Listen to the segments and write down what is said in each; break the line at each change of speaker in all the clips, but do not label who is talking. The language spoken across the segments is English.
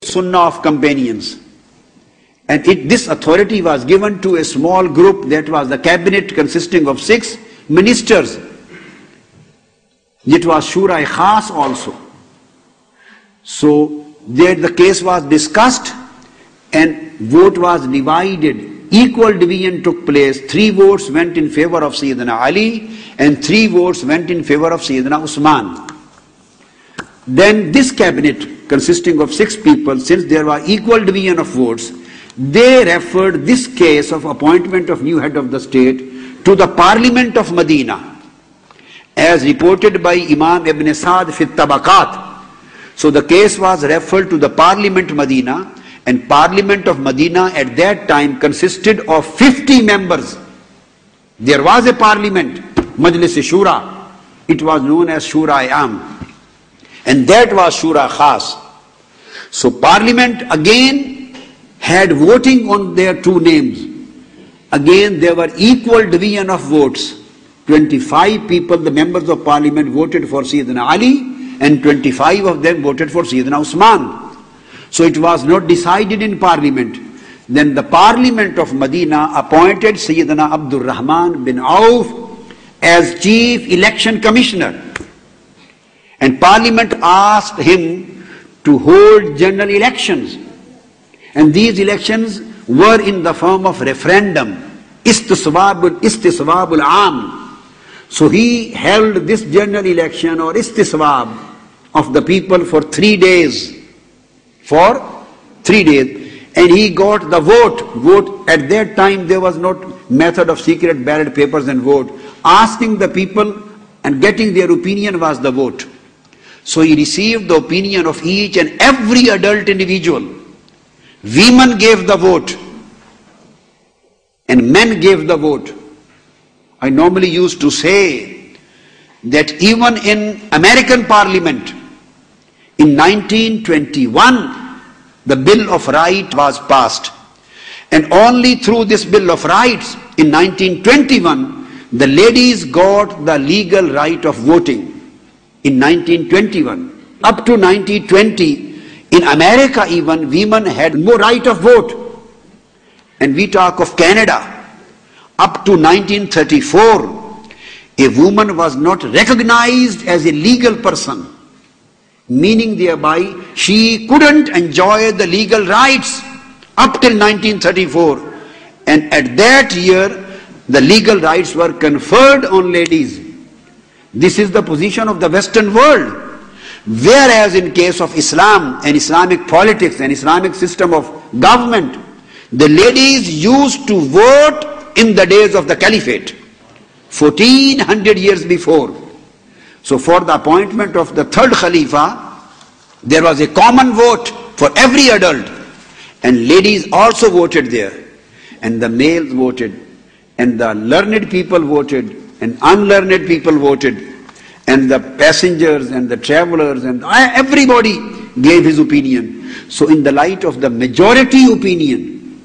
Sunnah of companions. And this authority was given to a small group, that was the cabinet consisting of 6 ministers. It was Shura Khas also. So there the case was discussed and vote was divided. Equal division took place. 3 votes went in favor of Sayyidina Ali and 3 votes went in favor of Sayyidina Usman. Then this cabinet consisting of 6 people, since there was equal division of votes, they referred this case of appointment of new head of the state to the Parliament of Medina, as reported by Imam Ibn Sa'd fi Tabaqat. So the case was referred to the Parliament Medina, and Parliament of Medina at that time consisted of 50 members. There was a parliament, Majlis Shura. It was known as Shura Am, and that was Shura Khas. So Parliament again had voting on their 2 names. Again there were equal division of votes. 25 people, the members of Parliament, voted for Sayyidina Ali, and 25 of them voted for Sayyidina Usman. So it was not decided in Parliament. Then the Parliament of Medina appointed Sayyidina Abdul Rahman bin Auf as Chief Election Commissioner. And Parliament asked him to hold general elections. And these elections were in the form of referendum, istiswabul am. So he held this general election or istiswab of the people for 3 days. For 3 days. And he got the vote. At that time there was not method of secret ballot papers and vote. Asking the people and getting their opinion was the vote. So he received the opinion of each and every adult individual. Women gave the vote and men gave the vote. I normally used to say that even in American Parliament in 1921 the Bill of Rights was passed, and only through this Bill of Rights in 1921 the ladies got the legal right of voting. In 1921 up to 1920 in America even women had no right of vote. And we talk of Canada. Up to 1934 a woman was not recognized as a legal person, meaning thereby she couldn't enjoy the legal rights up till 1934. And at that year the legal rights were conferred on ladies. This is the position of the Western world. Whereas in case of Islam and Islamic politics and Islamic system of government, the ladies used to vote in the days of the Caliphate, 1400 years before. So for the appointment of the 3rd Khalifa, there was a common vote for every adult, and ladies also voted there, and the males voted, and the learned people voted, and unlearned people voted, and the passengers and the travelers and everybody gave his opinion. So in the light of the majority opinion,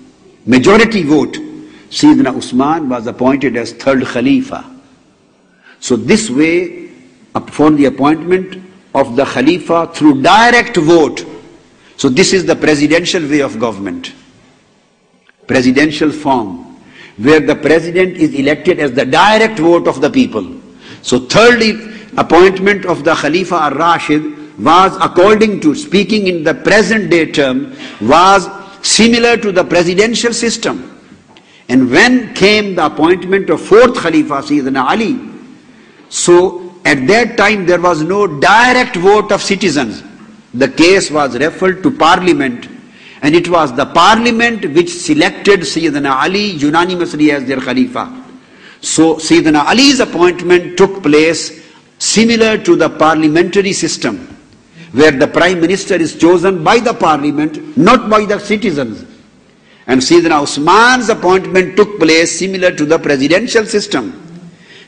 majority vote, Sayyidina Usman was appointed as 3rd Khalifa. So this way, for the appointment of the Khalifa through direct vote. So this is the presidential way of government, presidential form, where the president is elected as the direct vote of the people. So thirdly, appointment of the Khalifa al-Rashid was, according to speaking in the present day term, was similar to the presidential system. And when came the appointment of 4th Khalifa, Sayyidina Ali, so at that time there was no direct vote of citizens. The case was referred to Parliament, and it was the Parliament which selected Sayyidina Ali unanimously as their Khalifa. So Sayyidina Ali's appointment took place similar to the parliamentary system, where the Prime Minister is chosen by the Parliament, not by the citizens. And Sayyidina Usman's appointment took place similar to the presidential system.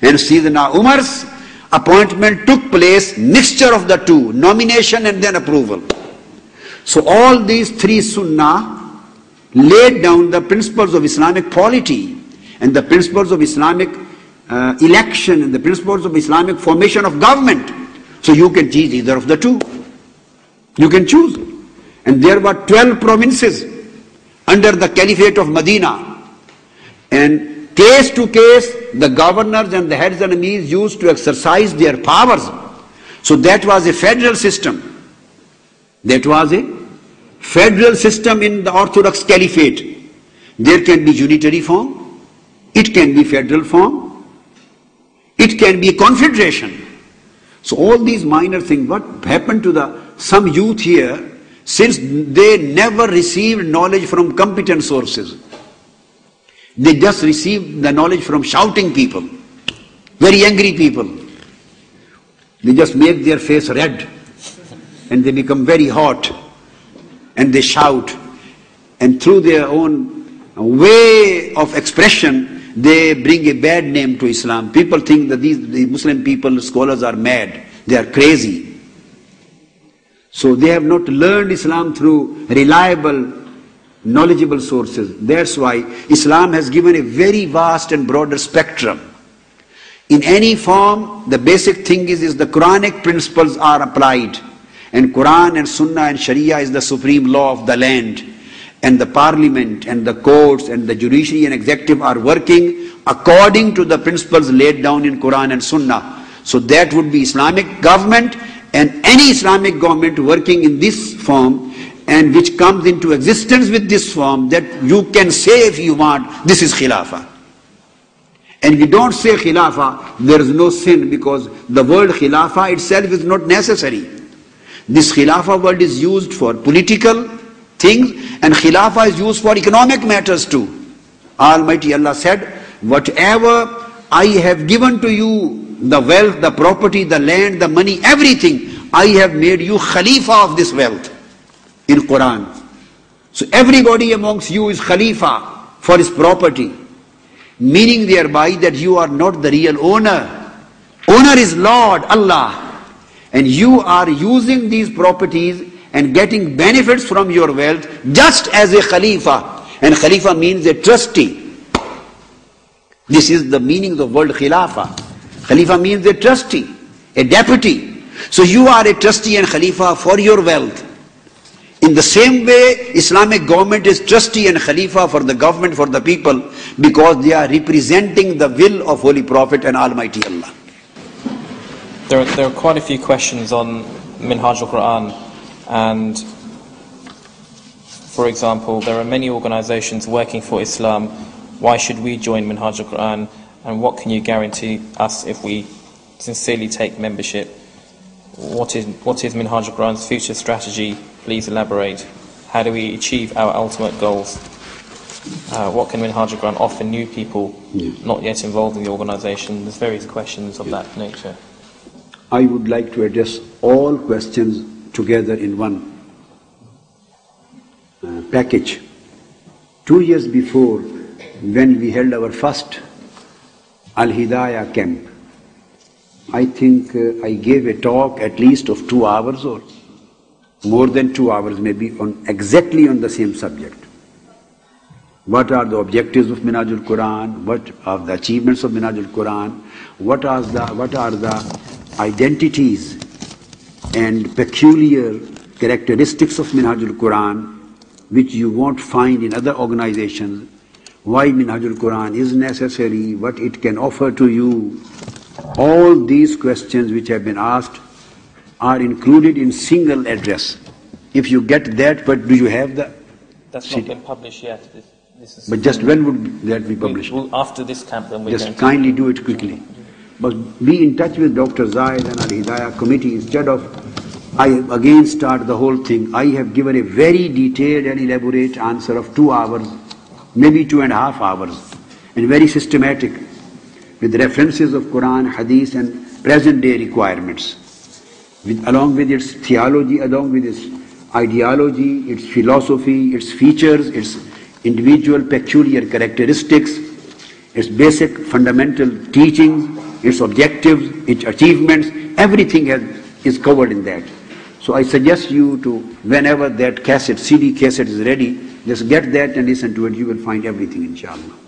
And Sayyidina Umar's appointment took place mixture of the two, nomination and then approval. So all these 3 sunnah laid down the principles of Islamic polity and the principles of Islamic election and the principles of Islamic formation of government. So you can choose either of the two. You can choose. And there were 12 provinces under the Caliphate of Medina. And case to case, the governors and the heads and emirs used to exercise their powers. So that was a federal system. That was a federal system in the Orthodox Caliphate. There can be unitary form, it can be federal form, it can be confederation. So all these minor things, what happened to some youth here, since they never received knowledge from competent sources. They just received the knowledge from shouting people, very angry people. They just make their face red and they become very hot and they shout, and through their own way of expression they bring a bad name to Islam. People think that the Muslim people, scholars, are mad, they are crazy. So they have not learned Islam through reliable, knowledgeable sources. That's why Islam has given a very vast and broader spectrum. In any form, the basic thing is the Quranic principles are applied. And Quran and Sunnah and Sharia is the supreme law of the land. And the parliament and the courts and the judiciary and executive are working according to the principles laid down in Quran and Sunnah. So that would be Islamic government, and any Islamic government working in this form and which comes into existence with this form, that you can say if you want, this is Khilafah. And if you don't say Khilafah, there is no sin, because the word Khilafah itself is not necessary. This Khilafah word is used for political things, and Khilafah is used for economic matters too. Almighty Allah said, whatever I have given to you, the wealth, the property, the land, the money, everything, I have made you Khalifa of this wealth in Quran. So everybody amongst you is Khalifa for his property, meaning thereby that you are not the real owner. Owner is Lord, Allah, and you are using these properties and getting benefits from your wealth just as a Khalifa. And Khalifa means a trustee. This is the meaning of the word Khilafah. Khalifa means a trustee, a deputy. So you are a trustee and Khalifa for your wealth. In the same way, Islamic government is trustee and Khalifa for the government, for the people, because they are representing the will of Holy Prophet and Almighty Allah.
There are quite a few questions on Minhaj al-Qur'an, and for example, there are many organizations working for Islam. Why should we join Minhaj al-Qur'an, and what can you guarantee us if we sincerely take membership? What is Minhaj al-Qur'an's future strategy? Please elaborate. How do we achieve our ultimate goals? What can Minhaj al-Qur'an offer new people not yet involved in the organization? There's various questions of that nature.
I would like to address all questions together in one package. 2 years before, when we held our first Al-Hidayah camp, I think I gave a talk at least of 2 hours or more than 2 hours maybe, exactly on the same subject. What are the objectives of Minhaj al-Qur'an? What are the achievements of Minhaj al-Qur'an? What are the identities and peculiar characteristics of Minhaj al-Qur'an which you won't find in other organizations? Why Minhaj al-Qur'an is necessary, what it can offer to you. All these questions which have been asked are included in single address. If you get that, but do you have the...
That's not been published yet. This is,
but just when would that be published?
After this camp, then we're
just kindly do it quickly. But be in touch with Dr. Zaid and Al-Hidayah committee. Instead of I again start the whole thing, I have given a very detailed and elaborate answer of 2 hours, maybe 2.5 hours, and very systematic, with references of Quran, Hadith and present day requirements, along with its theology, along with its ideology, its philosophy, its features, its individual peculiar characteristics, its basic fundamental teachings, its objectives, its achievements, everything is covered in that. So I suggest you to, whenever that cassette, CD cassette is ready, just get that and listen to it. You will find everything, inshallah.